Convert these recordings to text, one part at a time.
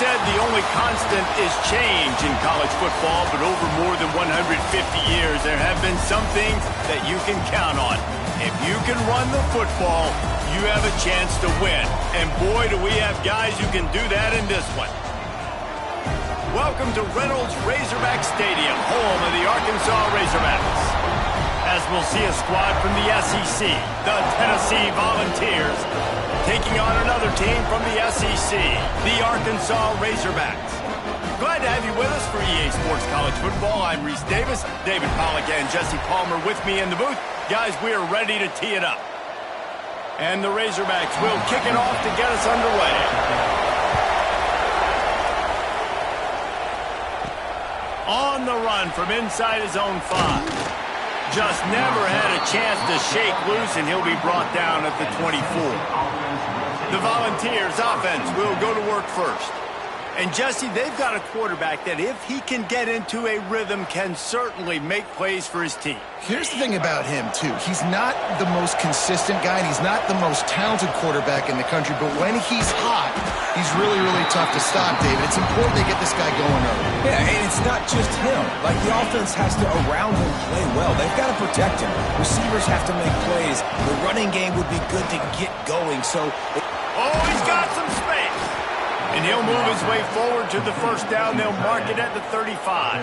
said the only constant is change in college football, but over more than 150 years, there have been some things that you can count on. If you can run the football, you have a chance to win. And boy, do we have guys who can do that in this one. Welcome to Reynolds Razorback Stadium, home of the Arkansas Razorbacks. As we'll see a squad from the SEC, the Tennessee Volunteers, taking on another team from the SEC, the Arkansas Razorbacks. Glad to have you with us for EA Sports College Football. I'm Reese Davis, David Pollack and Jesse Palmer with me in the booth. Guys, we are ready to tee it up. And the Razorbacks will kick it off to get us underway. On the run from inside his own 5. Just never had a chance to shake loose, and he'll be brought down at the 24. The Volunteers offense will go to work first. And Jesse, they've got a quarterback that if he can get into a rhythm can certainly make plays for his team. Here's the thing about him, too. He's not the most consistent guy, and he's not the most talented quarterback in the country, but when he's hot, he's really, really tough to stop, David. It's important they get this guy going early. Yeah, and it's not just him. Like, the offense has to, around him, play well. They've got to protect him. Receivers have to make plays. The running game would be good to get going, so... Oh, he's got some space. And he'll move his way forward to the first down. They'll mark it at the 35.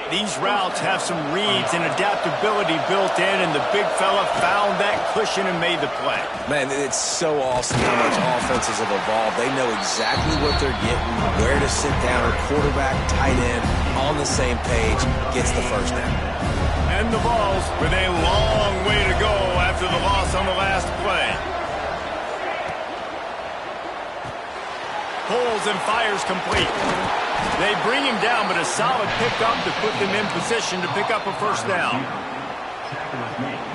These routes have some reads and adaptability built in, and the big fella found that cushion and made the play. Man, it's so awesome how much offenses have evolved. They know exactly what they're getting, where to sit down. A quarterback, tight end, on the same page, gets the first down. And the Vols with a long way to go after the loss on the last play. Pulls and fires complete. They bring him down, but a solid pickup to put them in position to pick up a first down.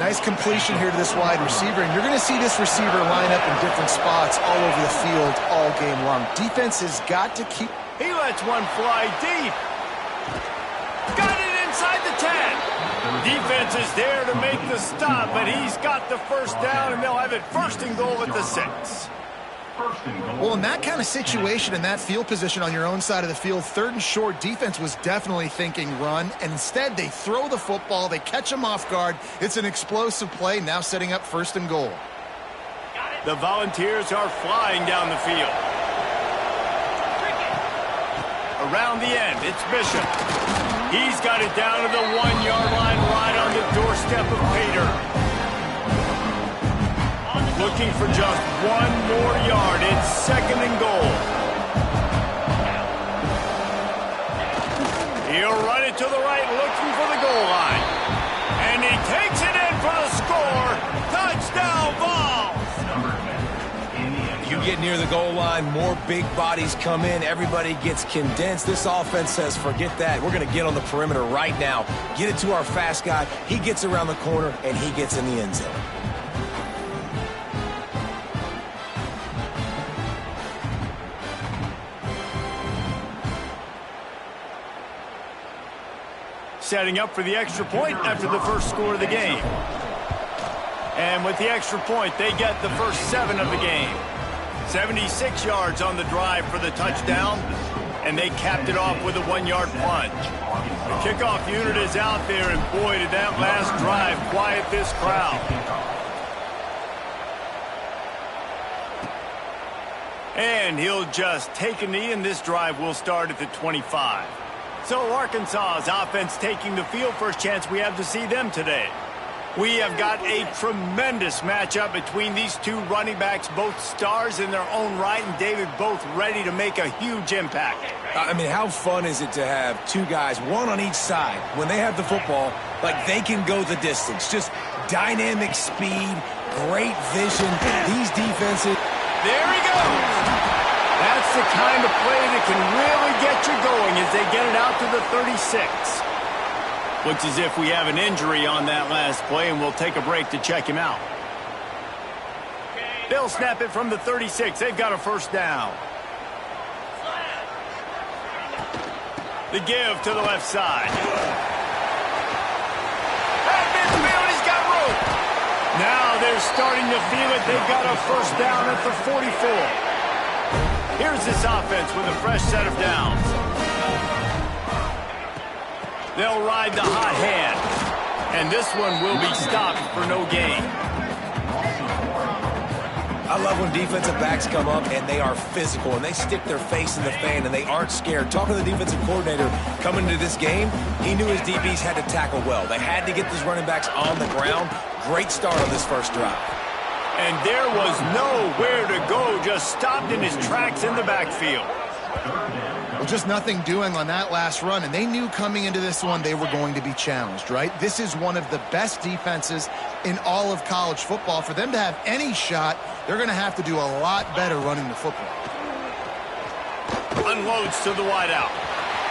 Nice completion here to this wide receiver, and you're going to see this receiver line up in different spots all over the field all game long. Defense has got to keep... He lets one fly deep. Got it inside the 10. Defense is there to make the stop, but he's got the first down, and they'll have it first and goal at the 6. Well, in that kind of situation, in that field position on your own side of the field, third and short, defense was definitely thinking run, and instead they throw the football, they catch him off guard. It's an explosive play, now setting up first and goal. The Volunteers are flying down the field. Around the end, it's Bishop. He's got it down to the 1-yard line right on the doorstep of Pater. Looking for just one more yard. It's second and goal. He'll run it to the right, looking for the goal line. And he takes it in for the score. Touchdown, Vols! You get near the goal line, more big bodies come in, everybody gets condensed. This offense says, forget that. We're going to get on the perimeter right now. Get it to our fast guy. He gets around the corner, and he gets in the end zone. Setting up for the extra point after the first score of the game. And with the extra point, they get the first 7 of the game. 76 yards on the drive for the touchdown, and they capped it off with a 1-yard plunge. The kickoff unit is out there, and boy, did that last drive quiet this crowd. And he'll just take a knee, and this drive will start at the 25. So Arkansas's offense taking the field. First chance we have to see them today. We have got a tremendous matchup between these two running backs, both stars in their own right, and David, both ready to make a huge impact. I mean, how fun is it to have two guys, one on each side, when they have the football, like they can go the distance. Just dynamic speed, great vision. These defenses... There he goes! That's the kind of play that can really get you going as they get it out to the 36. Looks as if we have an injury on that last play, and we'll take a break to check him out. They'll snap it from the 36. They've got a first down. The give to the left side. At midfield, he's got room. Now they're starting to feel it. They've got a first down at the 44. Here's this offense with a fresh set of downs. They'll ride the hot hand. And this one will be stopped for no gain. I love when defensive backs come up and they are physical and they stick their face in the fan and they aren't scared. Talking to the defensive coordinator coming into this game, he knew his DBs had to tackle well. They had to get these running backs on the ground. Great start on this first drive. And there was nowhere to go, just stopped in his tracks in the backfield. Well, just nothing doing on that last run, and they knew coming into this one they were going to be challenged, right? This is one of the best defenses in all of college football. For them to have any shot, they're going to have to do a lot better running the football. Unloads to the wideout.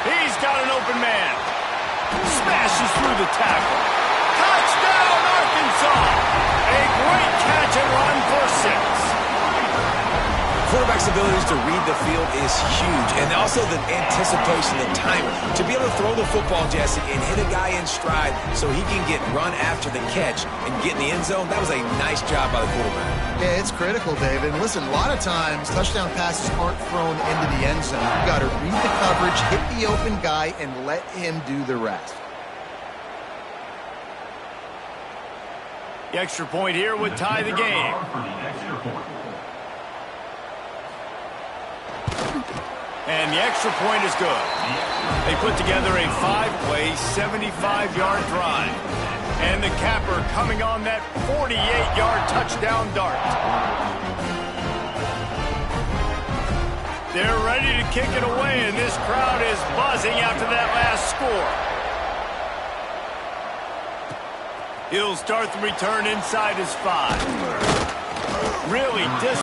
He's got an open man. Smashes through the tackle. Touchdown, Arkansas! A great catch and run for 6. Quarterback's abilities to read the field is huge, and also the anticipation, the timing. To be able to throw the football, Jesse, and hit a guy in stride so he can get run after the catch and get in the end zone, that was a nice job by the quarterback. Yeah, it's critical, David. And listen, a lot of times touchdown passes aren't thrown into the end zone. You've got to read the coverage, hit the open guy, and let him do the rest. The extra point here would tie the game. And the extra point is good. They put together a 5-play, 75-yard drive. And the capper coming on that 48-yard touchdown dart. They're ready to kick it away, and this crowd is buzzing after that last score. He'll start the return inside his 5. Really disappointing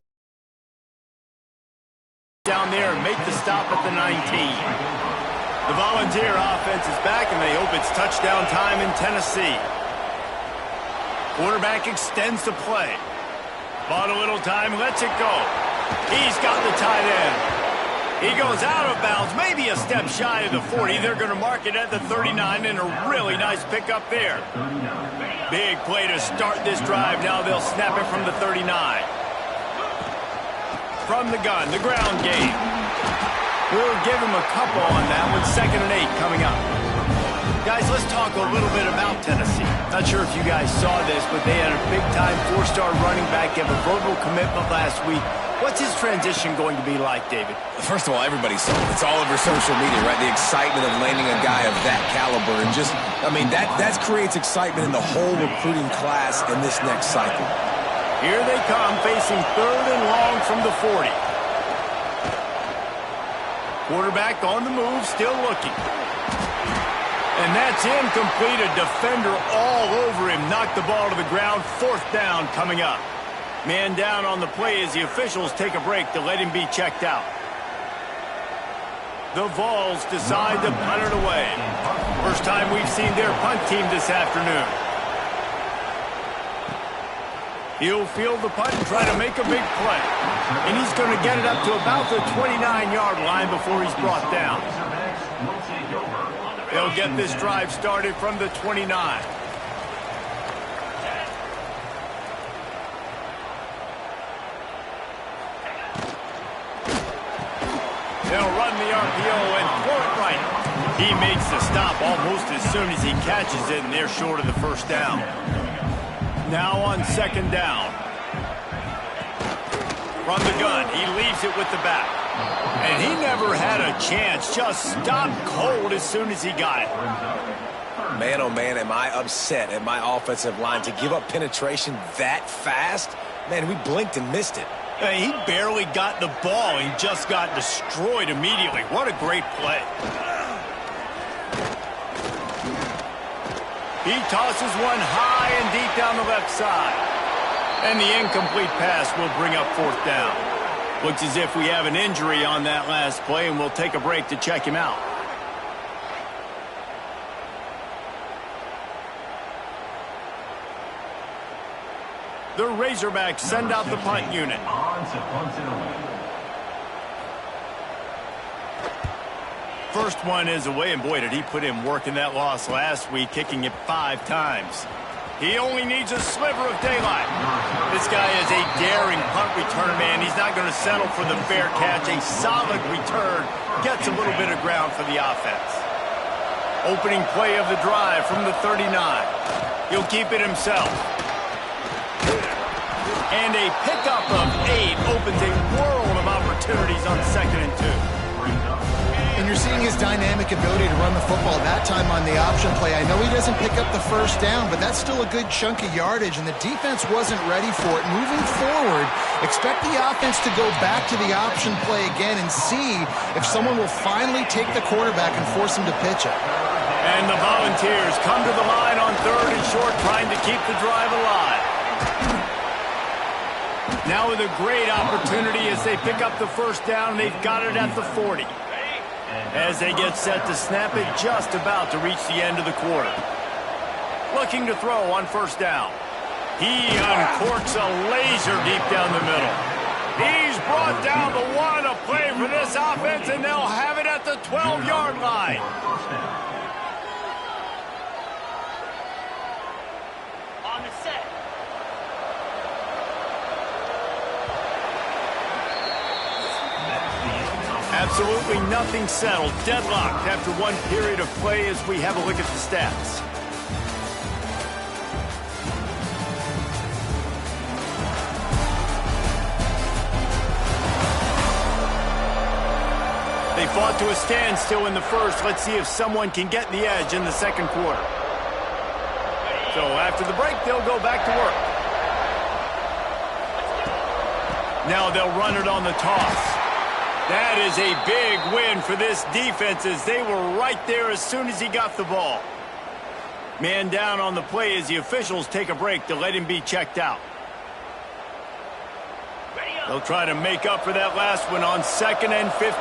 down there and make the stop at the 19. The Volunteer offense is back, and they hope it's touchdown time in Tennessee. Quarterback extends the play. Bought a little time, lets it go. He's got the tight end. He goes out of bounds, maybe a step shy of the 40. They're going to mark it at the 39, and a really nice pickup there. Big play to start this drive. Now they'll snap it from the 39. From the gun, the ground game. We'll give him a couple on that with 2nd and 8 coming up. Guys, let's talk a little bit about Tennessee. Not sure if you guys saw this, but they had a big-time 4-star running back give a verbal commitment last week. What's his transition going to be like, David? First of all, everybody saw it. It's all over social media, right? The excitement of landing a guy of that caliber. And just, I mean, that creates excitement in the whole recruiting class in this next cycle. Here they come, facing 3rd and long from the 40. Quarterback on the move, still looking. And that's incomplete. A defender all over him. Knocked the ball to the ground. 4th down coming up. Man down on the play as the officials take a break to let him be checked out. The Vols decide to punt it away. First time we've seen their punt team this afternoon. He'll field the punt and try to make a big play. And he's going to get it up to about the 29-yard line before he's brought down. They'll get this drive started from the 29. They'll run the RPO and throw it right. He makes the stop almost as soon as he catches it, and they're short of the first down. Now on 2nd down. From the gun, he leaves it with the back. And he never had a chance, just stopped cold as soon as he got it. Man, oh man, am I upset at my offensive line to give up penetration that fast? Man, we blinked and missed it. He barely got the ball. He just got destroyed immediately. What a great play. He tosses one high and deep down the left side. And the incomplete pass will bring up 4th down. Looks as if we have an injury on that last play, and we'll take a break to check him out. The Razorbacks send out the punt unit. First one is away, and boy, did he put in work in that loss last week, kicking it 5 times. He only needs a sliver of daylight. This guy is a daring punt return man. He's not going to settle for the fair catch. A solid return gets a little bit of ground for the offense. Opening play of the drive from the 39. He'll keep it himself. And a pickup of 8 opens a world of opportunities on 2nd and 2. And you're seeing his dynamic ability to run the football that time on the option play. I know he doesn't pick up the first down, but that's still a good chunk of yardage, and the defense wasn't ready for it. Moving forward, expect the offense to go back to the option play again and see if someone will finally take the quarterback and force him to pitch it. And the Volunteers come to the line on 3rd and short, trying to keep the drive alive. Now with a great opportunity as they pick up the first down. They've got it at the 40. As they get set to snap it, just about to reach the end of the quarter. Looking to throw on first down. He uncorks a laser deep down the middle. He's brought down the 1, a play for this offense, and they'll have it at the 12-yard line. On the set. Absolutely nothing settled. Deadlocked after one period of play as we have a look at the stats. They fought to a standstill in the first. Let's see if someone can get the edge in the second quarter. So after the break, they'll go back to work. Now they'll run it on the toss. That is a big win for this defense as they were right there as soon as he got the ball. Man down on the play as the officials take a break to let him be checked out. They'll try to make up for that last one on 2nd and 15.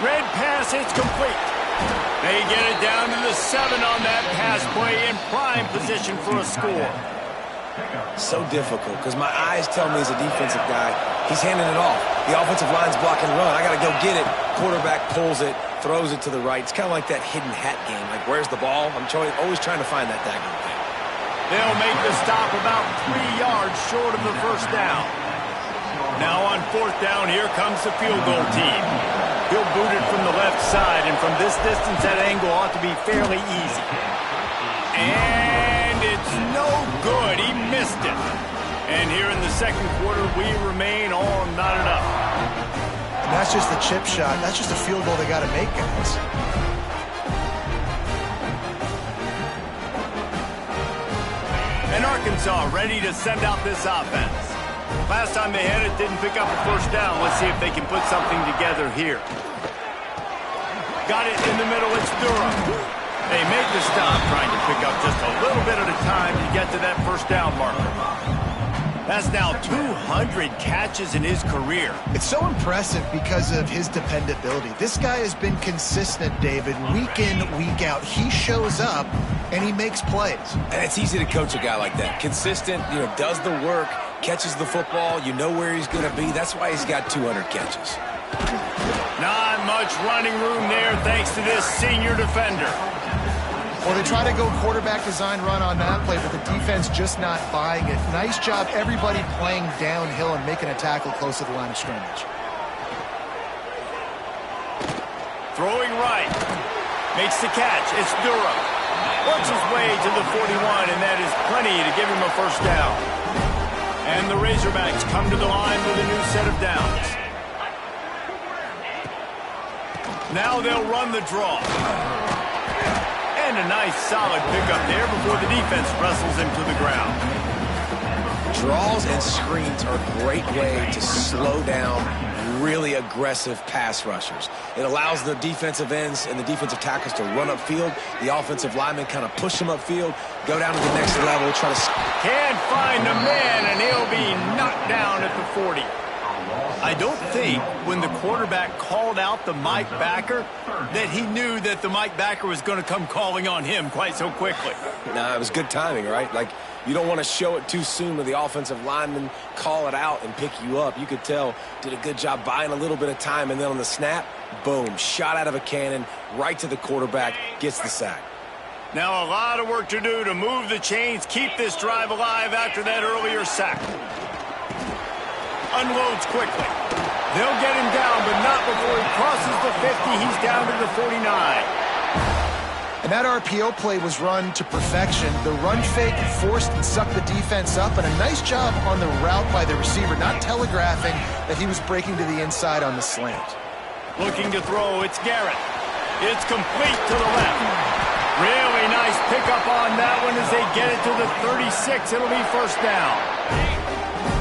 Red pass, it's complete. They get it down to the 7 on that pass play in prime position for a score. So difficult because my eyes tell me as a defensive guy, he's handing it off. The offensive line's blocking run. I got to go get it. Quarterback pulls it, throws it to the right. It's kind of like that hidden hat game. Like, where's the ball? I'm always trying to find that daggone thing. They'll make the stop about 3 yards short of the first down. Now on 4th down, here comes the field goal team. He'll boot it from the left side, and from this distance, that angle ought to be fairly easy. And it's no good. He missed it. And here in the second quarter, we remain all knotted up. And that's just the chip shot. That's just a field goal they got to make, guys. And Arkansas ready to send out this offense. Last time they had it, didn't pick up a first down. Let's see if they can put something together here. Got it in the middle. It's Durham. They make the stop, trying to pick up just a little bit at a time to get to that first down marker. That's now 200 catches in his career. It's so impressive because of his dependability. This guy has been consistent, David, week in, week out. He shows up, and he makes plays. And it's easy to coach a guy like that. Consistent, does the work, catches the football, you know where he's going to be. That's why he's got 200 catches. Not much running room there thanks to this senior defender. Well, they try to go quarterback design run on that play, but the defense just not buying it. Nice job, everybody playing downhill and making a tackle close to the line of scrimmage. Throwing right. Makes the catch. It's Durham. Works his way to the 41, and that is plenty to give him a first down. And the Razorbacks come to the line with a new set of downs. Now they'll run the draw. And a nice solid pickup there before the defense wrestles him to the ground. Draws and screens are a great way to slow down really aggressive pass rushers. It allows the defensive ends and the defensive tackles to run upfield. The offensive linemen kind of push them upfield, go down to the next level, try to... Can't find a man, and he'll be knocked down at the 40. I don't think when the quarterback called out the Mike backer that he knew that the Mike backer was going to come calling on him quite so quickly. Nah, it was good timing, right? Like, you don't want to show it too soon with the offensive lineman, call it out and pick you up. You could tell, did a good job buying a little bit of time, and then on the snap, boom, shot out of a cannon, right to the quarterback, gets the sack. Now a lot of work to do to move the chains, keep this drive alive after that earlier sack. Unloads quickly. They'll get him down, but not before he crosses the 50. He's down to the 49. And that RPO play was run to perfection. The run fake forced and sucked the defense up, and a nice job on the route by the receiver, not telegraphing that he was breaking to the inside on the slant. Looking to throw, it's Garrett. It's complete to the left. Really nice pickup on that one as they get it to the 36. It'll be first down.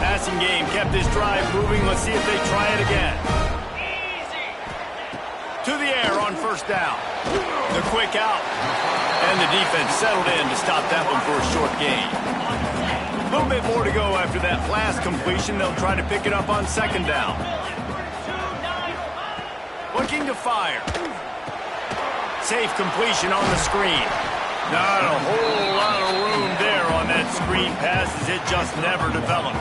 Passing game kept this drive moving. Let's see if they try it again. To the air on first down. The quick out. And the defense settled in to stop that one for a short gain. A little bit more to go after that last completion. They'll try to pick it up on second down. Looking to fire. Safe completion on the screen. Not a whole lot of room there on that screen pass as it just never developed.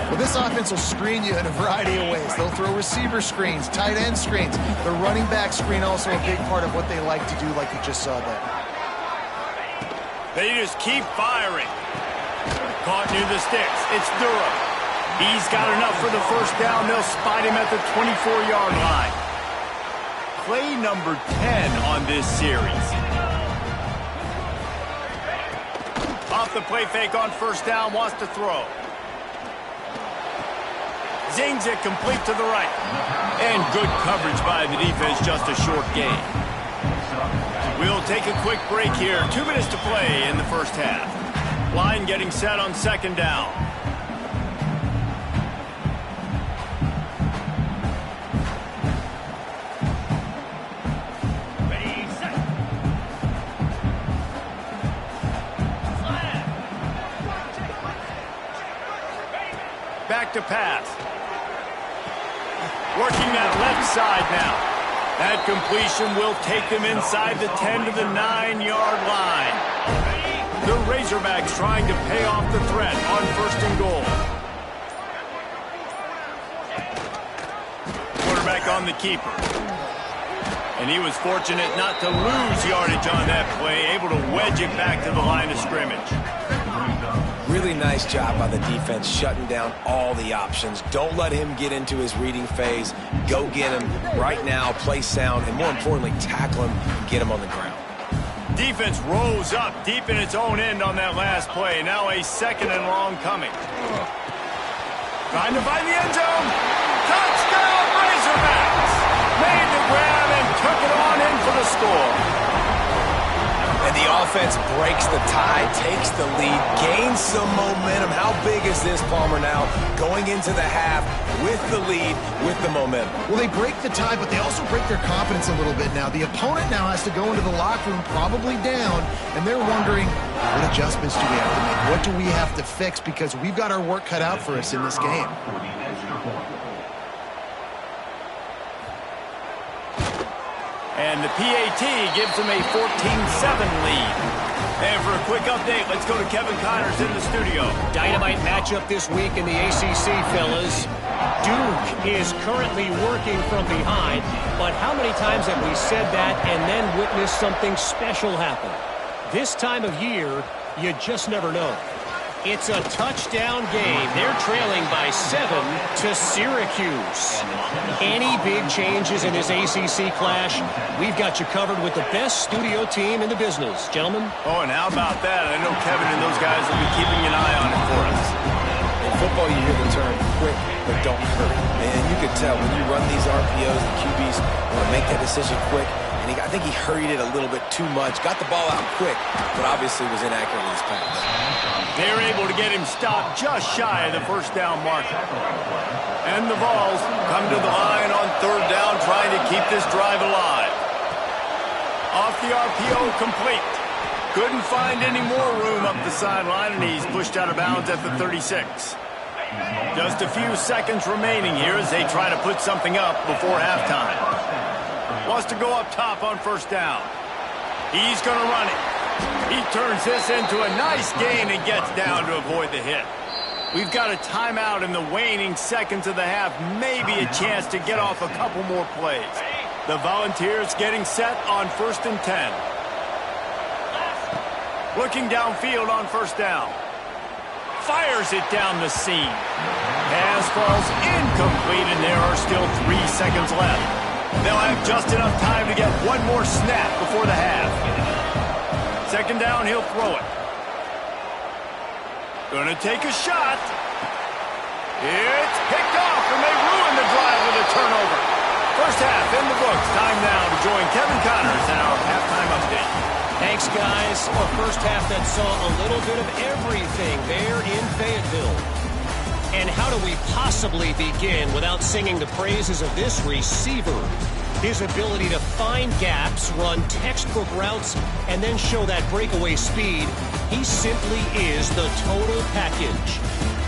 Well, this offense will screen you in a variety of ways. They'll throw receiver screens, tight end screens. The running back screen also a big part of what they like to do, like you just saw there. They just keep firing. Caught near the sticks. It's Durham. He's got enough for the first down. They'll spot him at the 24-yard line. Play number 10 on this series. Off the play fake on first down, wants to throw. Zings it complete to the right. And good coverage by the defense, just a short gain. We'll take a quick break here. 2 minutes to play in the first half. Line getting set on second down. Ready, set. Back to pass. Working that left side now. That completion will take them inside the 10 to the 9-yard line. The Razorbacks trying to pay off the threat on first and goal. Quarterback on the keeper. And he was fortunate not to lose yardage on that play, able to wedge it back to the line of scrimmage. Really nice job by the defense shutting down all the options. Don't let him get into his reading phase. Go get him right now, play sound, and more importantly, tackle him and get him on the ground. Defense rose up deep in its own end on that last play. Now a second and long coming. Trying to find the end zone. Touchdown, Razorbacks! Made the grab and took it on in for the score. And the offense breaks the tie, takes the lead, gains some momentum. How big is this, Palmer, now? Going into the half with the lead, with the momentum. Well, they break the tie, but they also break their confidence a little bit now. The opponent now has to go into the locker room probably down, and they're wondering, what adjustments do we have to make? What do we have to fix? Because we've got our work cut out for us in this game. And the PAT gives them a 14-7 lead. And for a quick update, let's go to Kevin Connors in the studio. Dynamite matchup this week in the ACC, fellas. Duke is currently working from behind, but how many times have we said that and then witnessed something special happen? This time of year, you just never know. It's a touchdown game. They're trailing by 7 to Syracuse. Any big changes in this ACC clash, we've got you covered with the best studio team in the business. Gentlemen? Oh, and how about that? I know Kevin and those guys will be keeping an eye on it for us. In football, you hear the term quick, but don't hurry. And you can tell when you run these RPOs, the QBs want to make that decision quick. And I think he hurried it a little bit too much. Got the ball out quick, but obviously was inaccurate with his pass. They're able to get him stopped just shy of the first down marker. And the Vols come to the line on third down, trying to keep this drive alive. Off the RPO, complete. Couldn't find any more room up the sideline, and he's pushed out of bounds at the 36. Just a few seconds remaining here as they try to put something up before halftime. Wants to go up top on first down. He's going to run it. He turns this into a nice gain and gets down to avoid the hit. We've got a timeout in the waning seconds of the half. Maybe a chance to get off a couple more plays. The Volunteers getting set on 1st and 10. Looking downfield on first down. Fires it down the seam. Pass falls incomplete, and there are still 3 seconds left. They'll have just enough time to get one more snap before the half. Second down, he'll throw it. Gonna take a shot. It's picked off, and they ruin the drive with a turnover. First half in the books. Time now to join Kevin Connors in our halftime update. Thanks, guys. A first half that saw a little bit of everything there in Fayetteville. And how do we possibly begin without singing the praises of this receiver? His ability to find gaps, run textbook routes, and then show that breakaway speed. He simply is the total package.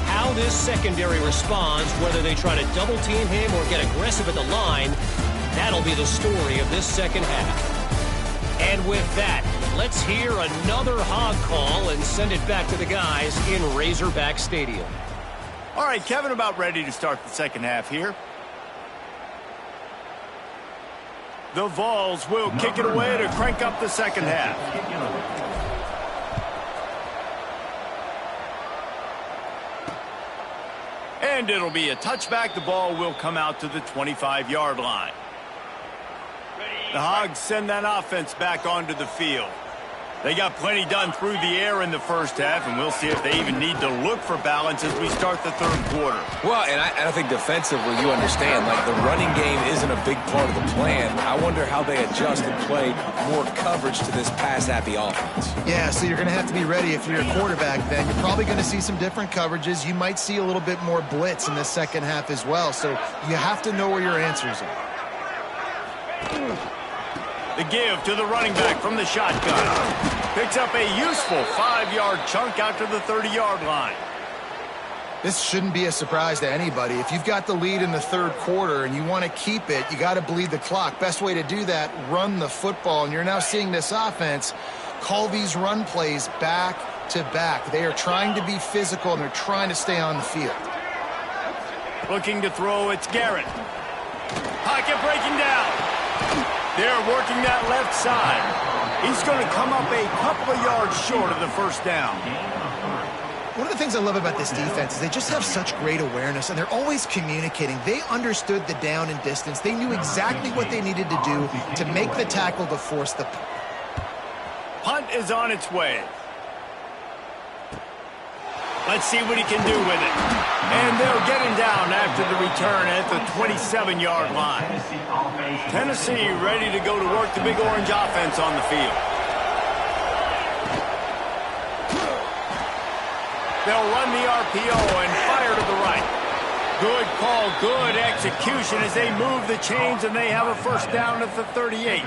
How this secondary responds, whether they try to double team him or get aggressive at the line, that'll be the story of this second half. And with that, let's hear another hog call and send it back to the guys in Razorback Stadium. All right, Kevin, about ready to start the second half here. The Vols will kick it away to crank up the second half. And it'll be a touchback. The ball will come out to the 25-yard line. The Hogs send that offense back onto the field. They got plenty done through the air in the first half, and we'll see if they even need to look for balance as we start the third quarter. Well, and I think defensively, you understand, like the running game isn't a big part of the plan. I wonder how they adjust and play more coverage to this pass-happy offense. Yeah, so you're going to have to be ready if you're a quarterback then. You're probably going to see some different coverages. You might see a little bit more blitz in the second half as well, so you have to know where your answers are. The give to the running back from the shotgun. Picks up a useful 5-yard chunk out to the 30-yard line. This shouldn't be a surprise to anybody. If you've got the lead in the third quarter and you want to keep it, you got to bleed the clock. Best way to do that, run the football. And you're now seeing this offense call these run plays back to back. They are trying to be physical, and they're trying to stay on the field. Looking to throw, it's Garrett. Pocket breaking down. They're working that left side. He's going to come up a couple of yards short of the first down. One of the things I love about this defense is they just have such great awareness, and they're always communicating. They understood the down and distance. They knew exactly what they needed to do to make the tackle to force the punt is on its way. Let's see what he can do with it. And they'll get him down after the return at the 27-yard line. Tennessee ready to go to work the Big Orange offense on the field. They'll run the RPO and fire to the right. Good call, good execution as they move the chains, and they have a first down at the 38.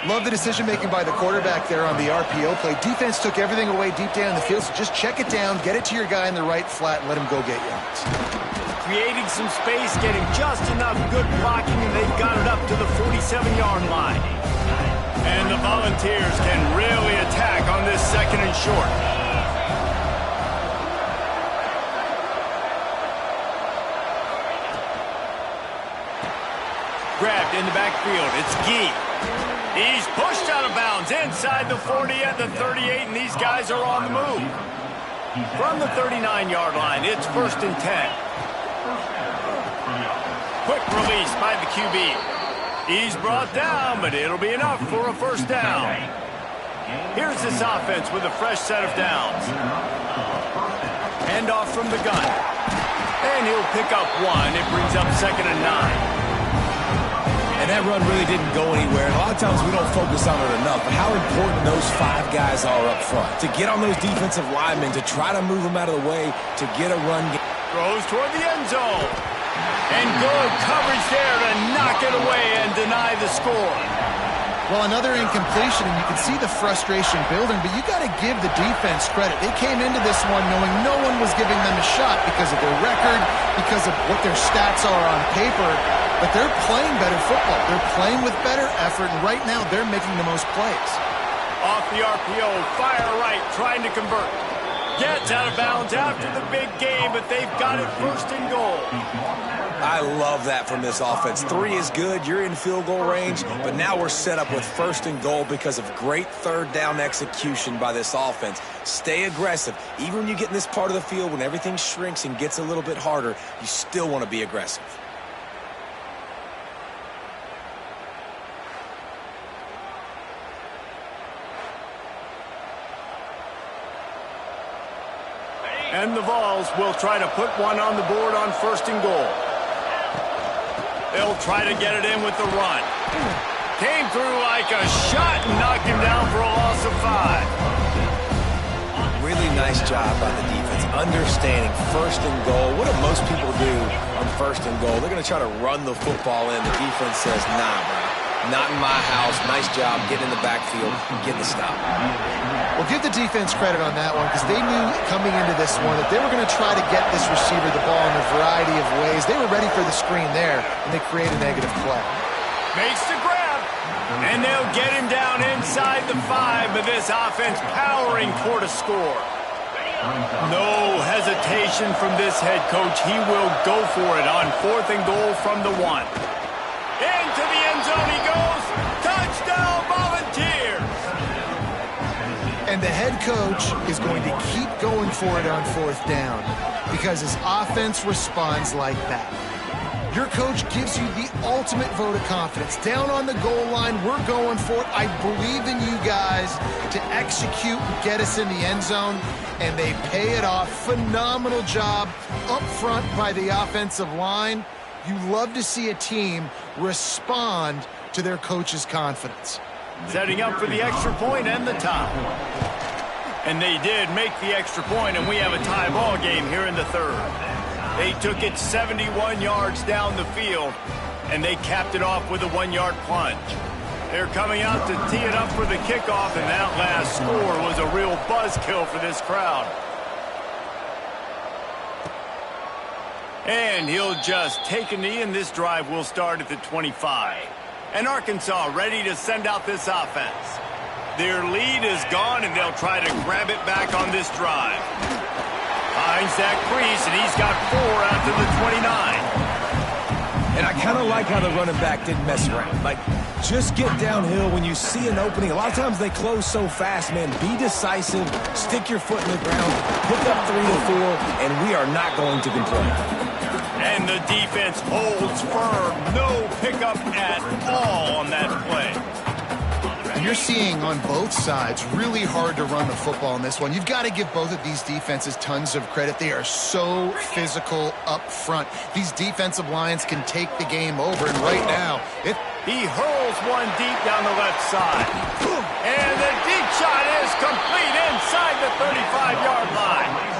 Love the decision-making by the quarterback there on the RPO play. Defense took everything away deep down in the field, so just check it down, get it to your guy in the right flat, and let him go get yards. Creating some space, getting just enough good blocking, and they've got it up to the 47-yard line. And the Volunteers can really attack on this second and short. Grabbed in the backfield, it's Gee. He's pushed out of bounds inside the 40 at the 38, and these guys are on the move. From the 39-yard line, it's first and 10. Quick release by the QB. He's brought down, but it'll be enough for a first down. Here's this offense with a fresh set of downs. Handoff from the gun. And he'll pick up one. It brings up second and 9. And that run really didn't go anywhere. And a lot of times we don't focus on it enough, but how important those 5 guys are up front. To get on those defensive linemen, to try to move them out of the way, to get a run. Throws toward the end zone. And good coverage there to knock it away and deny the score. Well, another incompletion, and you can see the frustration building, but you got to give the defense credit. They came into this one knowing no one was giving them a shot because of their record, because of what their stats are on paper. But they're playing better football. They're playing with better effort, and right now they're making the most plays. Off the RPO, fire right, trying to convert. Gets out of bounds after the big game, but they've got it first and goal. I love that from this offense. 3 is good. You're in field goal range, but now we're set up with 1st and goal because of great 3rd down execution by this offense. Stay aggressive. Even when you get in this part of the field, when everything shrinks and gets a little bit harder, you still want to be aggressive. And the Vols will try to put one on the board on 1st and goal. They'll try to get it in with the run. Came through like a shot and knocked him down for a loss of 5. Really nice job by the defense, understanding 1st and goal. What do most people do on 1st and goal? They're going to try to run the football in. The defense says, nah, bro. Not in my house. Nice job. Get in the backfield. Get the stop. Well, give the defense credit on that one because they knew coming into this one that they were going to try to get this receiver the ball in a variety of ways. They were ready for the screen there, and they create a negative play. Makes the grab, and they'll get him down inside the 5, but this offense powering toward a score. No hesitation from this head coach. He will go for it on 4th and goal from the 1. Into the end zone he goes. Touchdown, Volunteers! And the head coach is going to keep going for it on 4th down because his offense responds like that. Your coach gives you the ultimate vote of confidence. Down on the goal line, we're going for it. I believe in you guys to execute and get us in the end zone, and they pay it off. Phenomenal job up front by the offensive line. You love to see a team respond to their coach's confidence. Setting up for the extra point and the tie. And they did make the extra point, and we have a tie ball game here in the 3rd. They took it 71 yards down the field, and they capped it off with a 1-yard plunge. They're coming out to tee it up for the kickoff, and that last score was a real buzzkill for this crowd. And he'll just take a knee, and this drive will start at the 25. And Arkansas ready to send out this offense. Their lead is gone, and they'll try to grab it back on this drive. Finds that crease, and he's got 4 out to the 29. And I kind of like how the running back didn't mess around. Like, just get downhill when you see an opening. A lot of times they close so fast, man. Be decisive, stick your foot in the ground, pick up 3 to 4, and we are not going to complain. And the defense holds firm. No pickup at all on that play. You're seeing on both sides really hard to run the football in this one. You've got to give both of these defenses tons of credit. They are so physical up front. These defensive lines can take the game over, and right now, he hurls one deep down the left side. And the deep shot is complete inside the 35-yard line.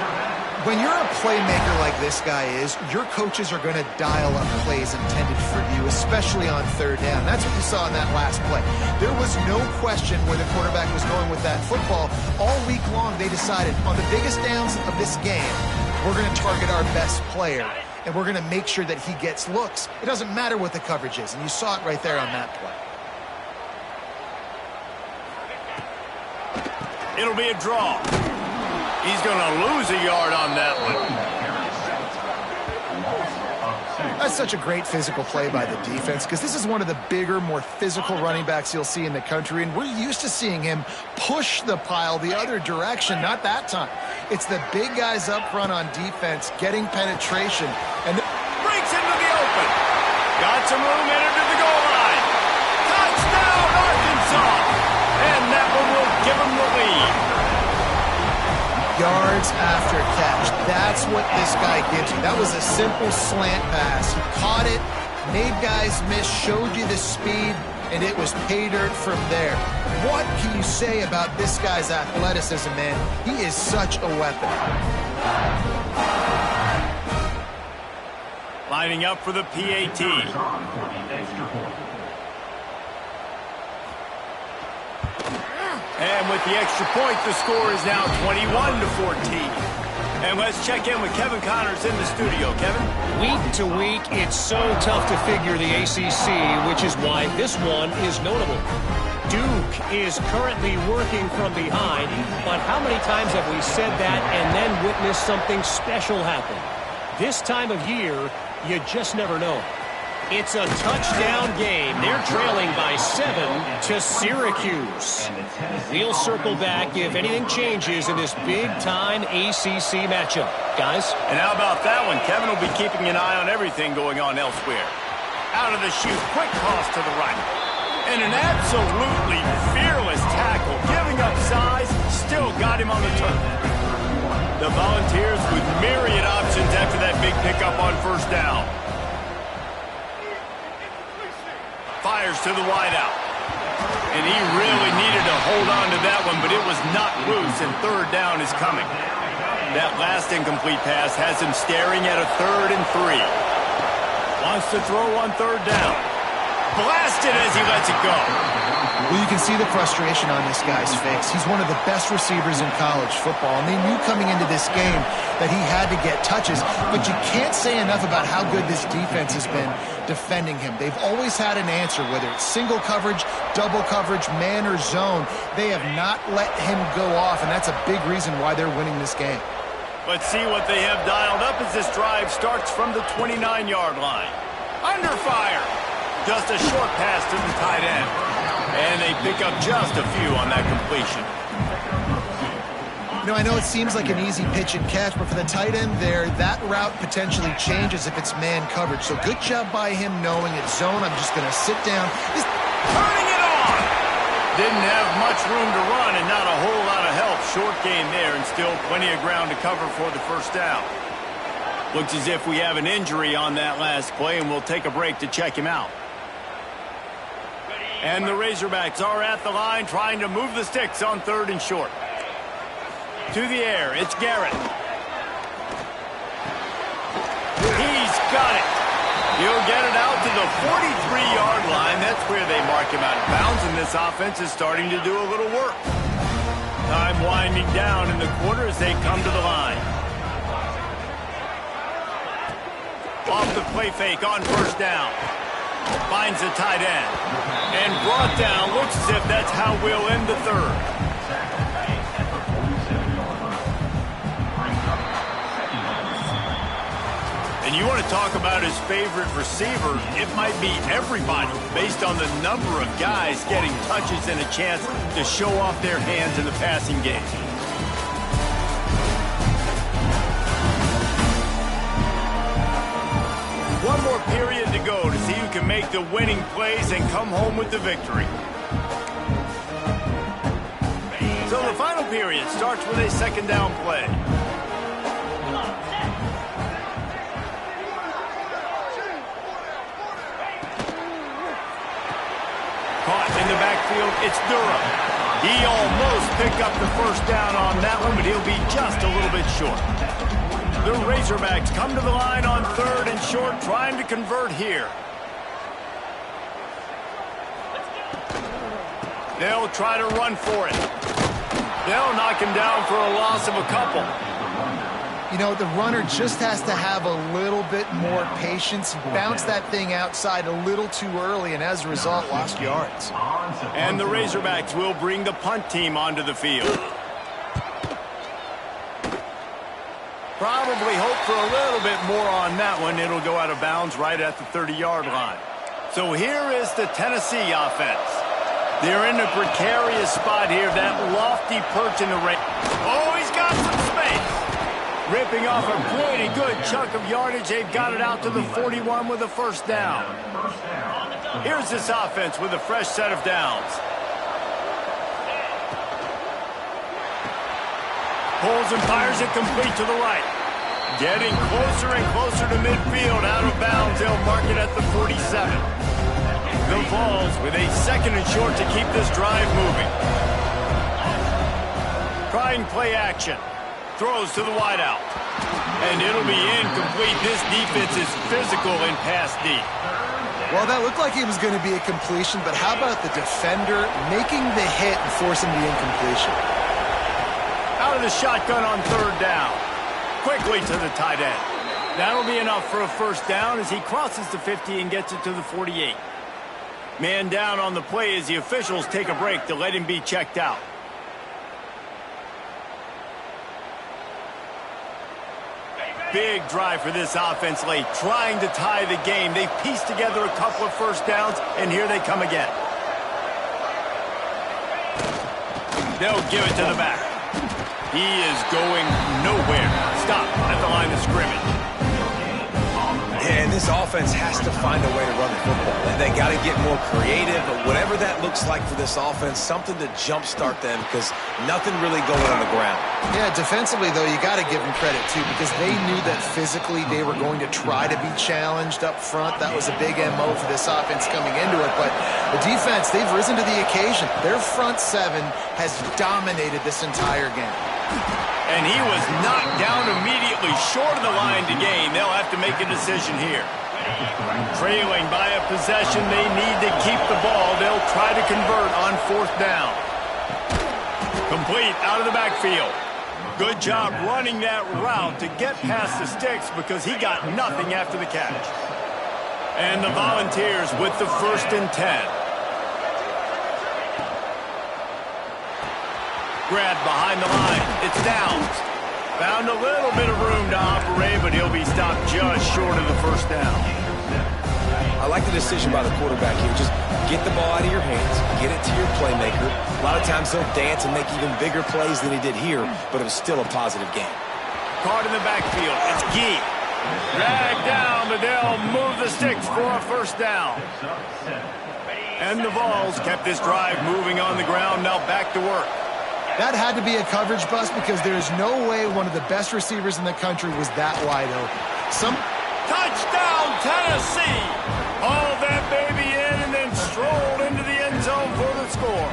When you're a playmaker like this guy is, your coaches are going to dial up plays intended for you, especially on 3rd down. That's what you saw in that last play. There was no question where the quarterback was going with that football. All week long, they decided on the biggest downs of this game, we're going to target our best player, and we're going to make sure that he gets looks. It doesn't matter what the coverage is, and you saw it right there on that play. It'll be a draw. He's going to lose a yard on that one. That's such a great physical play by the defense because this is one of the bigger, more physical running backs you'll see in the country, and we're used to seeing him push the pile the other direction. Not that time. It's the big guys up front on defense getting penetration. And breaks into the open. Got some room in it to the goal line. Touchdown, Arkansas. And that one will give them the lead. Yards after catch. That's what this guy gives you. That was a simple slant pass. He caught it, made guys miss, showed you the speed, and it was pay dirt from there. What can you say about this guy's athleticism, man? He is such a weapon. Lining up for the PAT. And with the extra point, the score is now 21-14. And let's check in with Kevin Connors in the studio. Kevin? Week to week, it's so tough to figure the ACC, which is why this one is notable. Duke is currently working from behind, but how many times have we said that and then witnessed something special happen? This time of year, You just never know. It's a touchdown game. They're trailing by 7 to Syracuse. We'll circle back if anything changes in this big-time ACC matchup. Guys? And how about that one? Kevin will be keeping an eye on everything going on elsewhere. Out of the chute, quick toss to the right. And an absolutely fearless tackle. Giving up size, still got him on the turf. The Volunteers with myriad options after that big pickup on first down. Fires to the wideout. And he really needed to hold on to that one, but it was not loose, and third down is coming. That last incomplete pass has him staring at a 3rd and 3. Wants to throw on third down. Blasted as he lets it go. Well, you can see the frustration on this guy's face. He's one of the best receivers in college football, and they knew coming into this game that he had to get touches, but you can't say enough about how good this defense has been defending him. They've always had an answer, whether it's single coverage, double coverage, man or zone. They have not let him go off, and that's a big reason why they're winning this game. Let's see what they have dialed up as this drive starts from the 29-yard line. Under fire. Just a short pass to the tight end. And they pick up just a few on that completion. You know, I know it seems like an easy pitch and catch, but for the tight end there, that route potentially changes if it's man coverage. So good job by him knowing it's zone. I'm just going to sit down. He's turning it on. Didn't have much room to run and not a whole lot of help. Short gain there and still plenty of ground to cover for the first down. Looks as if we have an injury on that last play, and we'll take a break to check him out. And the Razorbacks are at the line trying to move the sticks on 3rd and short. To the air, it's Garrett. He's got it. He'll get it out to the 43-yard line. That's where they mark him out of bounds, and this offense is starting to do a little work. Time winding down in the quarter as they come to the line. Off the play fake on first down. Finds the tight end. And brought down. Looks as if that's how we'll end the 3rd. And you want to talk about his favorite receiver, it might be everybody based on the number of guys getting touches and a chance to show off their hands in the passing game. One more period to go to see who can make the winning plays and come home with the victory. So the final period starts with a 2nd down play. Caught in the backfield, it's Durham. He almost picked up the first down on that one, but he'll be just a little bit short. The Razorbacks come to the line on 3rd and short, trying to convert here. They'll try to run for it. They'll knock him down for a loss of a couple. You know, the runner just has to have a little bit more patience. He bounced that thing outside a little too early, and as a result, lost yards. And the Razorbacks will bring the punt team onto the field. Probably hope for a little bit more on that one. It'll go out of bounds right at the 30-yard line. So here is the Tennessee offense. They're in a precarious spot here. That lofty perch in the range. Oh, he's got some space. Ripping off a pretty good chunk of yardage. They've got it out to the 41 with a first down. Here's this offense with a fresh set of downs. Pulls and fires it complete to the right. Getting closer and closer to midfield. Out of bounds. They'll mark it at the 47. The Vols with a 2nd and short to keep this drive moving. Trying play action. Throws to the wideout. And it'll be incomplete. This defense is physical in pass deep. Well, that looked like it was going to be a completion, but how about the defender making the hit and forcing the incompletion? Out of the shotgun on 3rd down. Quickly to the tight end. That'll be enough for a first down as he crosses the 50 and gets it to the 48. Man down on the play as the officials take a break to let him be checked out. big drive for this offense late, trying to tie the game. They've pieced together a couple of first downs, and here they come again. They'll give it to the back. He is going nowhere. Stop at the line of scrimmage. Yeah, and this offense has to find a way to run the football. They got to get more creative, but whatever that looks like for this offense, something to jumpstart them because nothing really going on the ground. Yeah, defensively, though, you got to give them credit, too, because they knew that physically they were going to try to be challenged up front. That was a big MO for this offense coming into it, but the defense, they've risen to the occasion. Their front seven has dominated this entire game. And he was knocked down immediately short of the line to gain. They'll have to make a decision here. Trailing by a possession, they need to keep the ball. They'll try to convert on fourth down. Complete out of the backfield. Good job running that route to get past the sticks because he got nothing after the catch. And the Volunteers with the 1st and 10. Grab behind the line. It's Downs. Found a little bit of room to operate, but he'll be stopped just short of the first down. I like the decision by the quarterback here. Just get the ball out of your hands, get it to your playmaker. A lot of times he'll dance and make even bigger plays than he did here, but it was still a positive game. Caught in the backfield. It's Gee. Dragged down, but they'll move the sticks for a first down. And the Vols kept this drive moving on the ground. Now back to work. That had to be a coverage bust because there is no way one of the best receivers in the country was that wide open. Touchdown, Tennessee! Hauled that baby in and then strolled into the end zone for the score.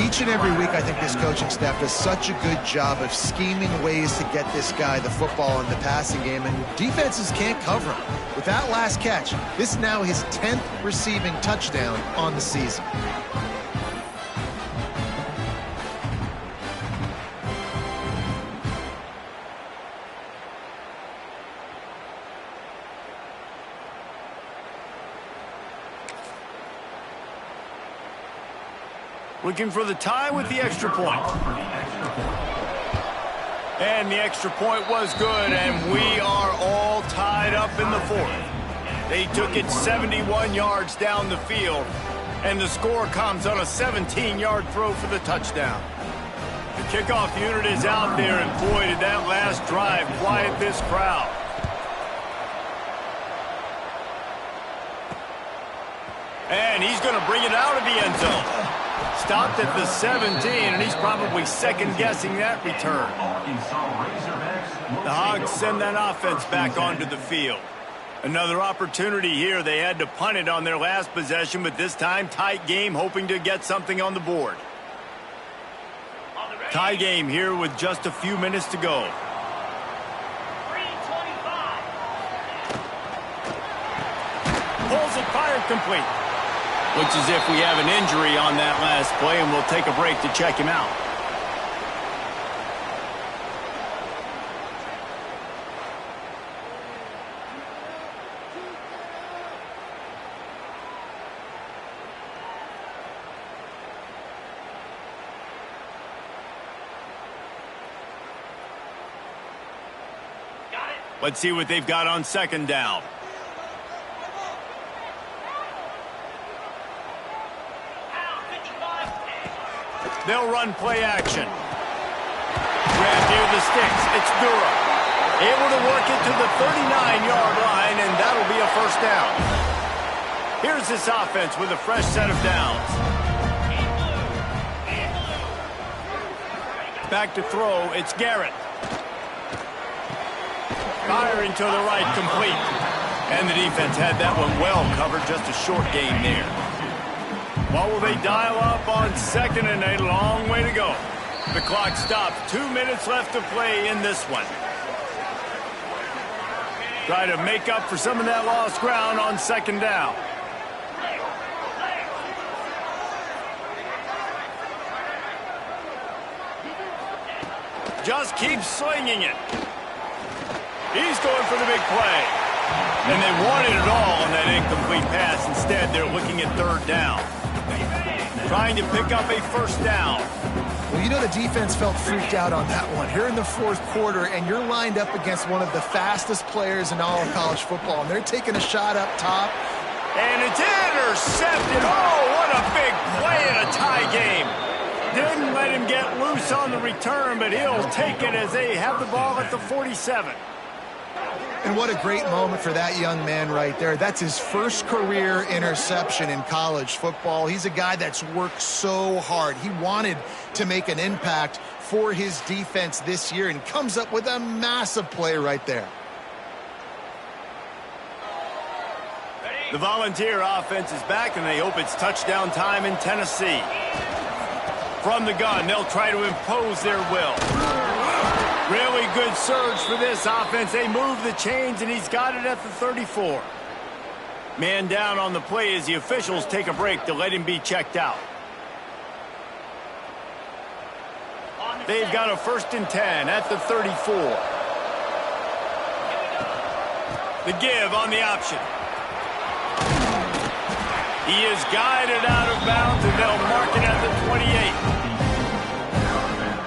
Each and every week, I think this coaching staff does such a good job of scheming ways to get this guy the football in the passing game, and defenses can't cover him. With that last catch, this is now his 10th receiving touchdown on the season. Looking for the tie with the extra point. And the extra point was good, and we are all tied up in the 4th. They took it 71 yards down the field, and the score comes on a 17-yard throw for the touchdown. The kickoff unit is out there, and boy, did that last drive quiet this crowd. And he's going to bring it out of the end zone. Stopped at the 17, and he's probably second-guessing that return. The Hogs send that offense back onto the field. Another opportunity here. They had to punt it on their last possession, but this time tight game, hoping to get something on the board. Tie game here with just a few minutes to go. Pulls it, fired, complete. Looks as if we have an injury on that last play, and we'll take a break to check him out. Let's see what they've got on second down. They'll run play action. Grab near the sticks. It's Dura. Able to work it to the 39-yard line, and that'll be a first down. Here's this offense with a fresh set of downs. Back to throw. It's Garrett. Firing to the right, complete. And the defense had that one well covered. Just a short game there. What will they dial up on second, and a long way to go? The clock stops. 2 minutes left to play in this one. Try to make up for some of that lost ground on second down. Just keep slinging it. He's going for the big play. And they wanted it all on that incomplete pass. Instead, they're looking at third down. Trying to pick up a first down. Well, you know the defense felt freaked out on that one. Here in the fourth quarter, and you're lined up against one of the fastest players in all of college football, and they're taking a shot up top. And it's intercepted. Oh, what a big play in a tie game. Didn't let him get loose on the return, but he'll take it as they have the ball at the 47. And what a great moment for that young man right there. That's his first career interception in college football. He's a guy that's worked so hard. He wanted to make an impact for his defense this year and comes up with a massive play right there. The Volunteer offense is back, and they hope it's touchdown time in Tennessee. From the gun, they'll try to impose their will. Really good surge for this offense. They move the chains, and he's got it at the 34. Man down on the play as the officials take a break to let him be checked out. They've got a 1st and 10 at the 34. The give on the option. He is guided out of bounds, and they'll mark it at the 28.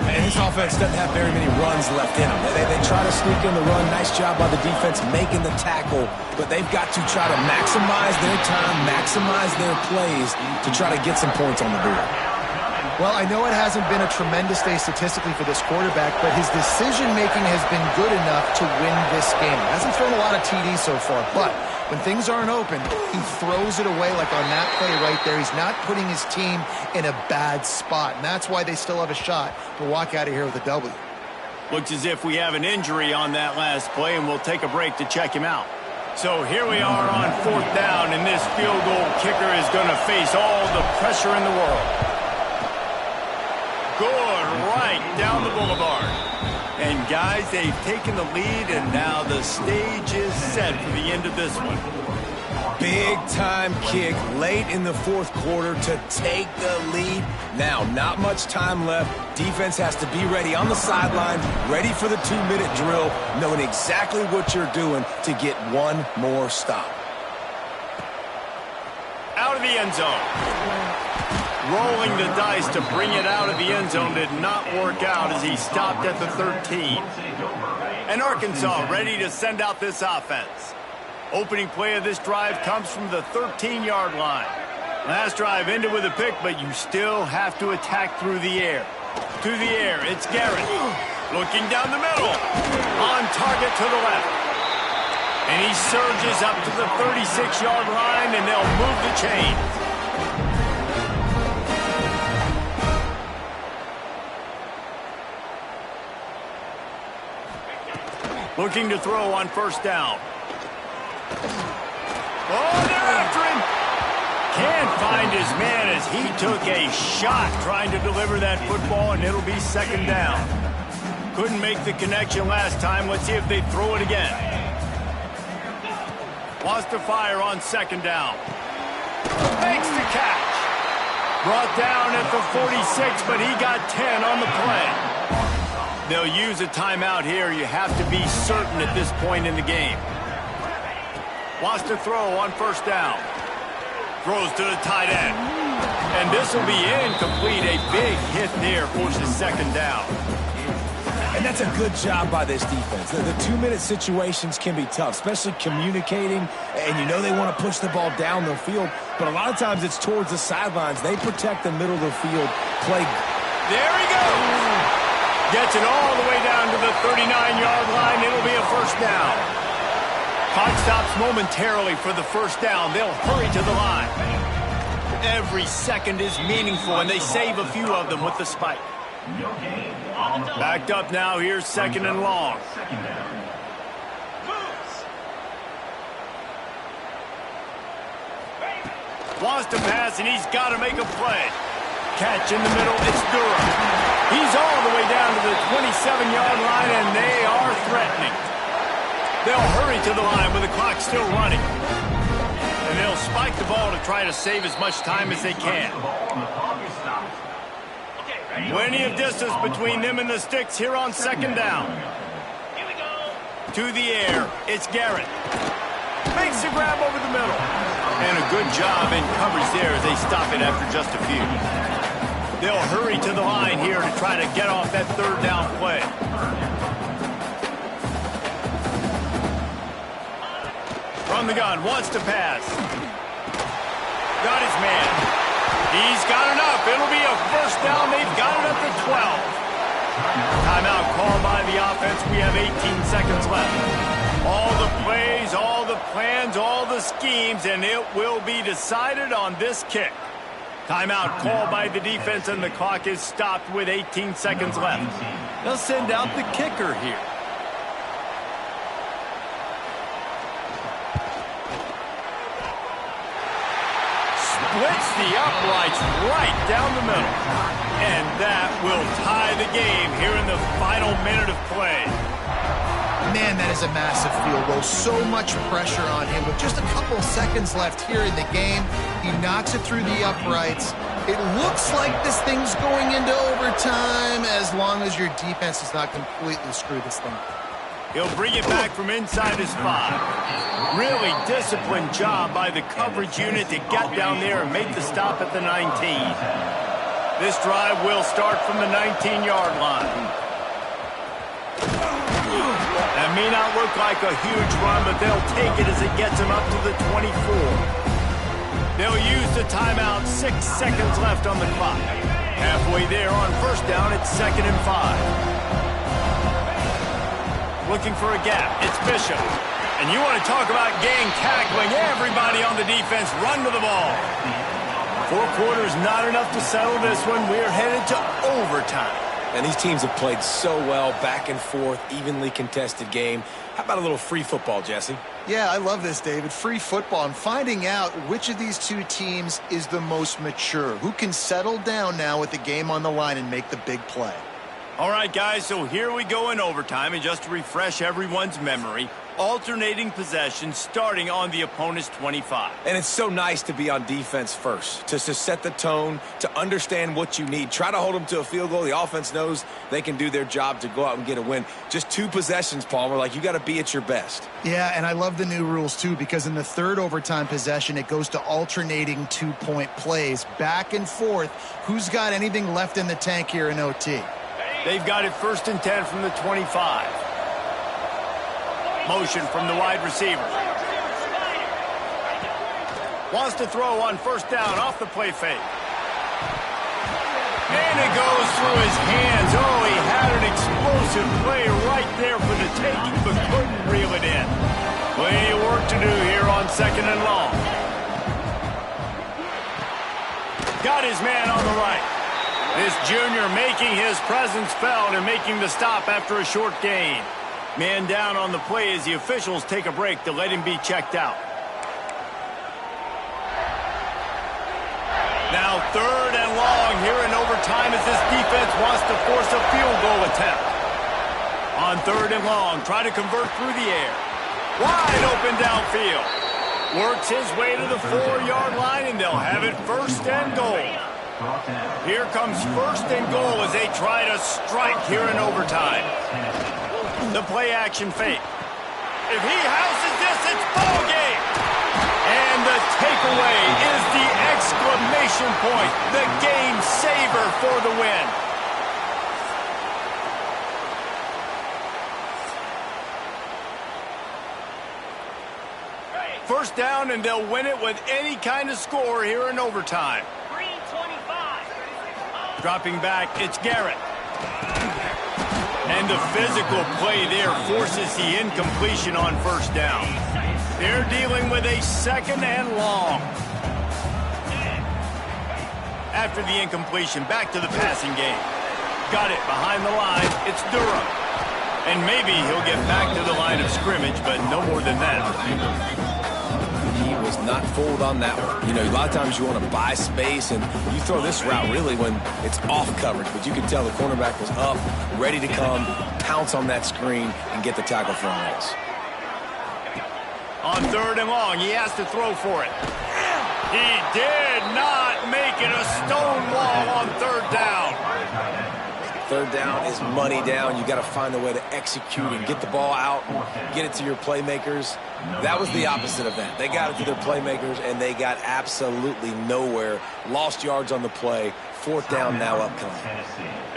And this offense doesn't have very many runs left in them. They try to sneak in the run. Nice job by the defense making the tackle, but they've got to try to maximize their time, maximize their plays to try to get some points on the board. Well, I know it hasn't been a tremendous day statistically for this quarterback, but his decision-making has been good enough to win this game. He hasn't thrown a lot of TDs so far, but when things aren't open, he throws it away like on that play right there. He's not putting his team in a bad spot, and that's why they still have a shot to walk out of here with a W. Looks as if we have an injury on that last play, and we'll take a break to check him out. So here we are on 4th down, and this field goal kicker is going to face all the pressure in the world. Good, right down the boulevard. And guys, they've taken the lead, and now the stage is set for the end of this one. Big time kick late in the fourth quarter to take the lead. Now, not much time left. Defense has to be ready on the sideline, ready for the 2-minute drill, knowing exactly what you're doing to get one more stop. Out of the end zone. Rolling the dice to bring it out of the end zone did not work out as he stopped at the 13. And Arkansas ready to send out this offense. Opening play of this drive comes from the 13-yard line. Last drive ended with a pick, but you still have to attack through the air. To the air, it's Garrett. Looking down the middle. On target to the left. And he surges up to the 36-yard line, and they'll move the chains. Looking to throw on 1st down. Oh, they're after him. Can't find his man as he took a shot trying to deliver that football, and it'll be 2nd down. Couldn't make the connection last time. Let's see if they throw it again. Wants to fire on 2nd down. Makes the catch. Brought down at the 46, but he got 10 on the play. They'll use a timeout here. You have to be certain at this point in the game. Wants to throw on 1st down. Throws to the tight end. And this will be incomplete. A big hit there forces 2nd down. And that's a good job by this defense. The 2-minute situations can be tough, especially communicating, and you know they want to push the ball down the field, but a lot of times it's towards the sidelines. They protect the middle of the field. Play. There he goes. Gets it all the way down to the 39-yard line. It'll be a 1st down. Clock stops momentarily for the 1st down. They'll hurry to the line. Every second is meaningful, and they save a few of them with the spike. Backed up now. Here's 2nd and long. Wants to pass, and he's got to make a play. Catch in the middle. It's Durham. He's all the way down to the 27-yard line, and they are threatening. They'll hurry to the line with the clock still running. And they'll spike the ball to try to save as much time as they can. Plenty of distance between them and the sticks here on 2nd down. To the air, it's Garrett. Makes the grab over the middle. And a good job in coverage there as they stop it after just a few. They'll hurry to the line here to try to get off that third down play. From the gun, wants to pass. Got his man. He's got enough. It'll be a first down. They've got it up to 12. Timeout called by the offense. We have 18 seconds left. All the plays, all the plans, all the schemes, and it will be decided on this kick. Timeout called by the defense, and the clock is stopped with 18 seconds left. They'll send out the kicker here. Splits the uprights right down the middle. And that will tie the game here in the final minute of play. Man, that is a massive field goal. So much pressure on him. With just a couple seconds left here in the game, he knocks it through the uprights. It looks like this thing's going into overtime as long as your defense does not completely screw this thing. He'll bring it back from inside his 5. Really disciplined job by the coverage unit to get down there and make the stop at the 19. This drive will start from the 19-yard line. That may not look like a huge run, but they'll take it as it gets them up to the 24. They'll use the timeout. 6 seconds left on the clock. Halfway there on first down, it's 2nd and 5. Looking for a gap. It's Bishop. And you want to talk about gang tackling. Everybody on the defense run to the ball. 4 quarters, not enough to settle this one. We're headed to overtime. And these teams have played so well, back and forth, evenly contested game. How about a little free football, Jesse? Yeah, I love this, David. Free football. I'm finding out which of these two teams is the most mature. Who can settle down now with the game on the line and make the big play? All right, guys, so here we go in overtime. And just to refresh everyone's memory, alternating possession starting on the opponent's 25. And it's so nice to be on defense first, to set the tone, to understand what you need. Try to hold them to a field goal. The offense knows they can do their job to go out and get a win. Just 2 possessions, Palmer. Like, you got to be at your best. Yeah, and I love the new rules, too, because in the third overtime possession, it goes to alternating 2-point plays. Back and forth. Who's got anything left in the tank here in OT? They've got it 1st and 10 from the 25. Motion from the wide receiver. Wants to throw on first down off the play fake. And it goes through his hands. Oh, he had an explosive play right there for the taking, but couldn't reel it in. Plenty of work to do here on 2nd and long. Got his man on the right. This junior making his presence felt and making the stop after a short gain. Man down on the play as the officials take a break to let him be checked out. Now 3rd and long here in overtime as this defense wants to force a field goal attempt. On 3rd and long, try to convert through the air. Wide open downfield. Works his way to the 4-yard line, and they'll have it 1st and goal. Here comes 1st and goal as they try to strike here in overtime. The play action fake. If he houses this, it's ball game. And the takeaway is the exclamation point. The game saver for the win. First down, and they'll win it with any kind of score here in overtime. Dropping back, it's Garrett. And the physical play there forces the incompletion on first down. They're dealing with a 2nd and long. After the incompletion, back to the passing game. Got it behind the line. It's Durham. And maybe he'll get back to the line of scrimmage, but no more than that. He was not fooled on that one. You know, a lot of times you want to buy space, and you throw this route really when it's off coverage. But you can tell the cornerback was up, ready to come, pounce on that screen, and get the tackle for a loss. On 3rd and long, he has to throw for it. He did not make it a stone wall on 3rd down. Third down is money down. You got to find a way to execute and get the ball out, get it to your playmakers. That was the opposite of that. They got it to their playmakers, and they got absolutely nowhere. Lost yards on the play. Fourth down now upcoming.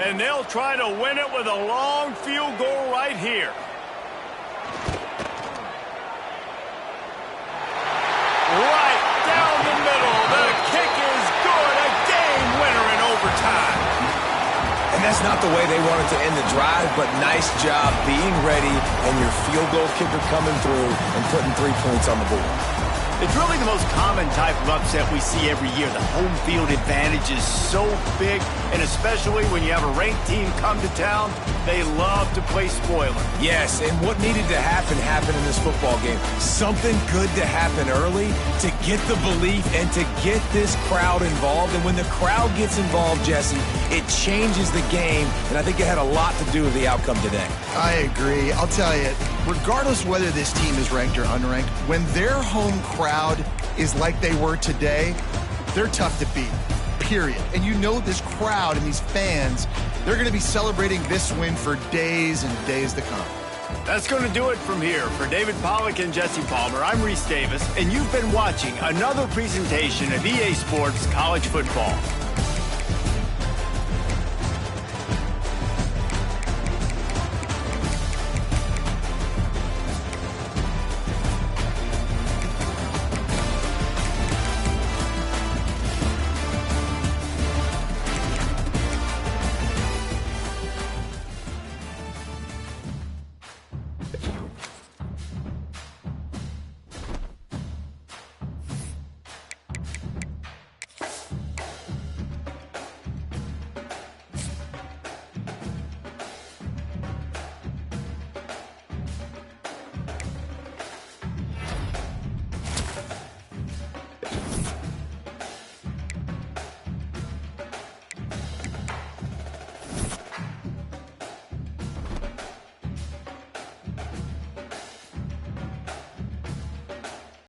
And they'll try to win it with a long field goal right here. Right down the middle. The kick is good. A game winner in overtime. And that's not the way they wanted to end the drive, but nice job being ready and your field goal kicker coming through and putting 3 points on the board. It's really the most common type of upset we see every year. The home field advantage is so big, and especially when you have a ranked team come to town, they love to play spoiler. Yes, and what needed to happen happened in this football game. Something good to happen early to get the belief and to get this crowd involved. And when the crowd gets involved, Jesse, it changes the game, and I think it had a lot to do with the outcome today. I agree. I'll tell you, regardless whether this team is ranked or unranked, when their home crowd is like they were today, they're tough to beat, period. And you know this crowd and these fans, they're going to be celebrating this win for days and days to come. That's going to do it from here. For David Pollack and Jesse Palmer, I'm Reese Davis, and you've been watching another presentation of EA Sports College Football.